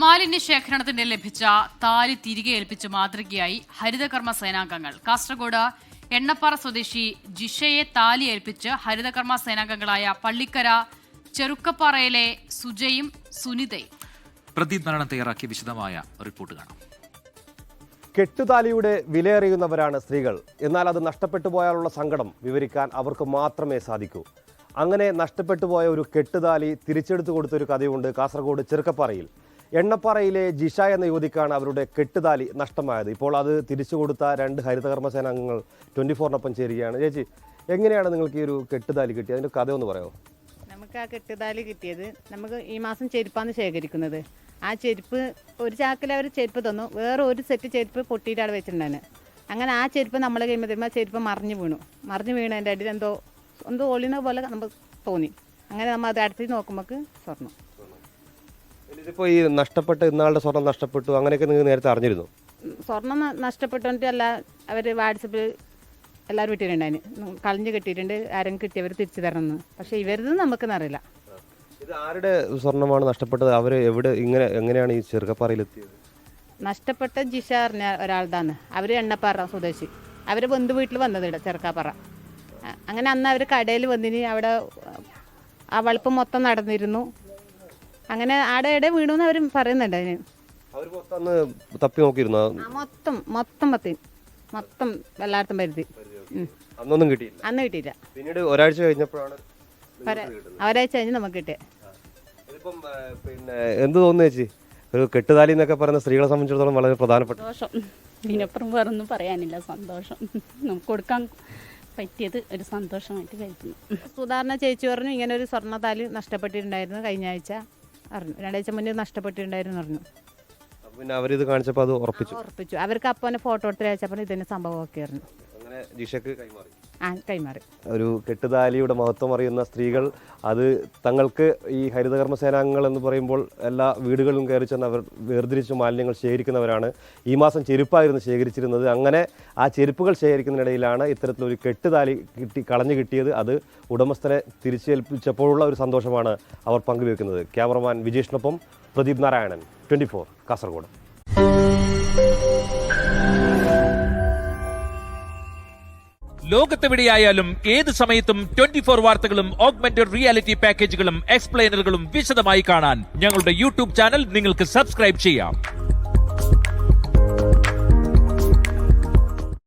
മാലിന്യ ശേഖരണത്തിന് ലഭിച്ച താലി തിരികെ ഏൽപ്പിച്ച് മാതൃകയായി ഹരിതകർമ്മ സേനാംഗങ്ങൾ. കാസർഗോഡ് എണ്ണപ്പാറ സ്വദേശി ജിഷയെ താലി ഏൽപ്പിച്ച് ഹരിതകർമ്മ സേനാംഗങ്ങളായ പള്ളിക്കര ചെറുക്കപ്പാറയിലെ സുജയും സുനിതയും. പ്രദീപ് നാരായണൻ തയ്യാറാക്കിയ വിശദമായ റിപ്പോർട്ട് കാണാം. കെട്ടുതാലിയുടെ വിലയറിയുന്നവരാണ് സ്ത്രീകൾ. എന്നാൽ അത് നഷ്ടപ്പെട്ടു പോയാലുള്ള സങ്കടം വിവരിക്കാൻ അവർക്ക് മാത്രമേ സാധിക്കൂ. അങ്ങനെ നഷ്ടപ്പെട്ടു പോയ ഒരു കെട്ടുതാലി തിരിച്ചെടുത്തു കൊടുത്തൊരു കഥയുണ്ട് കാസർഗോഡ് ചെറുക്കപ്പാറയിൽ. എണ്ണപ്പാറയിലെ ജിഷ എന്ന യുവതിക്കാണ് അവരുടെ കെട്ടുതാലി നഷ്ടമായത്. ഇപ്പോൾ അത് തിരിച്ചു കൊടുത്ത 2 ഹരിതകർമ്മ സേനാംഗങ്ങൾ 24-നൊപ്പം ചേരുകയാണ്. ചേച്ചി, എങ്ങനെയാണ് നിങ്ങൾക്ക് ഈ ഒരു കെട്ടുതാലി കിട്ടിയത്? അതിൻ്റെ കഥ ഒന്ന് പറയാമോ? നമുക്ക് ആ കെട്ടുതാലി കിട്ടിയത് നമുക്ക് ഈ മാസം ചെരുപ്പാണ് ശേഖരിക്കുന്നത്. ആ ചെരുപ്പ് ഒരു ചാക്കിൽ അവർ ചെരുപ്പ് തന്നു, വേറെ ഒരു സെറ്റ് ചെരുപ്പ് പൊട്ടിയിട്ട് അവിടെ വെച്ചിട്ടുണ്ടായിരുന്നു. അങ്ങനെ ആ ചെരുപ്പ് നമ്മളെ കഴിയുമ്പോൾ തരുമ്പോൾ ആ ചെരുപ്പ് മറിഞ്ഞു വീണതിൻ്റെ അടിയിൽ എന്തോ ഒളിയുന്ന പോലെ നമുക്ക് തോന്നി. അങ്ങനെ നമ്മൾ അത് അടുത്ത് നോക്കുമ്പോൾ സ്വർണ്ണം. ഇതിപ്പോൾ ഈ നഷ്ടപ്പെട്ട ഇന്നാളുടെ സ്വർണ്ണം നഷ്ടപ്പെട്ടു അങ്ങനെയൊക്കെ നിങ്ങൾ നേരത്തെ അറിഞ്ഞിരുന്നു? സ്വർണ്ണം നഷ്ടപ്പെട്ടിട്ടല്ല, അവർ വാട്സപ്പിൽ എല്ലാവരും ഇട്ടിട്ടുണ്ടായിരുന്നു, കളഞ്ഞ് കിട്ടിയിട്ടുണ്ട്, ആരെങ്കിലും കിട്ടിയവർ തിരിച്ചു തരണമെന്ന്. പക്ഷേ ഇവരത് നമുക്കെന്നറിയില്ല. ഇത് ആരുടെ സ്വർണ്ണമാണ് നഷ്ടപ്പെട്ടത്? അവർ എങ്ങനെയാണ് ഈ ചെറുക്കപ്പാറയിലെത്തിയത്? നഷ്ടപ്പെട്ട ജിഷ അറിഞ്ഞ ഒരാളതാണ്. അവർ എണ്ണപ്പാറ സ്വദേശി. അവർ ബന്ധു വീട്ടിൽ വന്നത് ഇവിടെ ചെറുക്കാപ്പാറ. അങ്ങനെ അന്ന് അവർ കടയിൽ വന്നിന്, അവിടെ ആ വളുപ്പം മൊത്തം നടന്നിരുന്നു. അങ്ങനെ ആടെ ഇടെ വീണു അവർ പറയുന്നുണ്ട്. അതിന് തപ്പി നോക്കിയിരുന്നു, മൊത്തം എല്ലായിടത്തും പരിധി. അന്നൊന്നും കിട്ടിയില്ല. അന്ന് കിട്ടിയില്ല. പിന്നീട് ഒരാഴ്ച കഴിഞ്ഞപ്പോഴാണ് ഒരാഴ്ച കഴിഞ്ഞ് നമുക്ക് കിട്ടിയത്. ഇതിപ്പം പിന്നെ എന്ത് തോന്നുന്നു ചേച്ചി? ഒരു കെട്ടുതാലി എന്നൊക്കെ പറയുന്ന സ്ത്രീകളെ സംബന്ധിച്ചിടത്തോളം വളരെ പ്രധാനപ്പെട്ട സന്തോഷം. ഇതിനപ്പുറം വേറൊന്നും പറയാനില്ല. സന്തോഷം നമുക്ക് കൊടുക്കാൻ പറ്റിയത് ഒരു സന്തോഷമായിട്ട് കരുതുന്നു. സുധാരണ ചേച്ചി പറഞ്ഞു ഇങ്ങനെ ഒരു സ്വർണ്ണത്താലി നഷ്ടപ്പെട്ടിട്ടുണ്ടായിരുന്നു, കഴിഞ്ഞ ആഴ്ച അറിഞ്ഞു, 2 ആഴ്ച മുന്നേ നഷ്ടപ്പെട്ടിട്ടുണ്ടായിരുന്നു പറഞ്ഞു. പിന്നെ അവരിത് കാണിച്ചപ്പോൾ അത് ഉറപ്പിച്ചു. അവർക്ക് അപ്പനെ ഫോട്ടോ എടുത്ത് അയച്ചപ്പോൾ ഇതിന് സംഭവമൊക്കെ ആയിരുന്നു. അങ്ങനെ ജിഷക്ക് കൈമാറി. ഒരു കെട്ടുതാലിയുടെ മഹത്വം അറിയുന്ന സ്ത്രീകൾ അത് തങ്ങൾക്ക് ഈ ഹരിതകർമ്മ സേനാംഗങ്ങൾ എന്ന് പറയുമ്പോൾ എല്ലാ വീടുകളിലും കയറി ചെന്ന് അവർ വേർതിരിച്ച് മാലിന്യങ്ങൾ ശേഖരിക്കുന്നവരാണ്. ഈ മാസം ചെരുപ്പായിരുന്നു ശേഖരിച്ചിരുന്നത്. അങ്ങനെ ആ ചെരുപ്പുകൾ ശേഖരിക്കുന്നതിനിടയിലാണ് ഇത്തരത്തിലൊരു കെട്ടുതാലി കളഞ്ഞു കിട്ടിയത്. അത് ഉടമസ്ഥനെ തിരിച്ചേൽപ്പിച്ചപ്പോഴുള്ള ഒരു സന്തോഷമാണ് അവർ പങ്കുവെക്കുന്നത്. ക്യാമറമാൻ വിജേഷിനൊപ്പം പ്രദീപ് നാരായണൻ, 24 കാസർഗോഡ്. ലോകത്തെവിടെയായാലും ഏത് സമയത്തും 24 വാർത്തകളും ഓഗ്മെന്റഡ് റിയാലിറ്റി പാക്കേജുകളും എക്സ്പ്ലെയിനറുകളും വിശദമായി കാണാൻ ഞങ്ങളുടെ യൂട്യൂബ് ചാനൽ നിങ്ങൾക്ക് സബ്സ്ക്രൈബ് ചെയ്യാം.